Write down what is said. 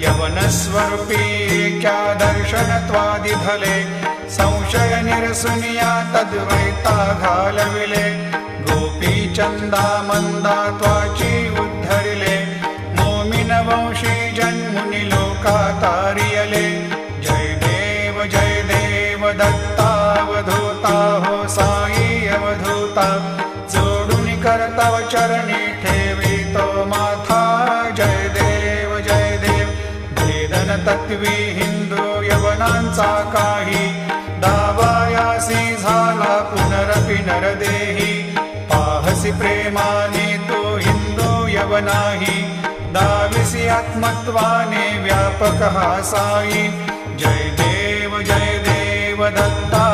यवनस्वरूपी क्या दर्शनत्वादिधले संशय निरसुनिया तद्वैता घालविले गोपी चंदा मंदा त्वाची उद्धरिले मोमिन वंशी जन्मुनि लोका तारियले जय देव दत्तावधूता हो साई अवधूता जोडून करतव चरणी ठेवी तो माथा जय देव भेदन तत्वी हिंदू यवनांचा काही दावायासी झाला पुनरपि नरदेही पाहसी प्रेमाने तो हिंदू यवनाही दाविसी आत्मत्वाने व्यापक हा साई जय देव दत्ता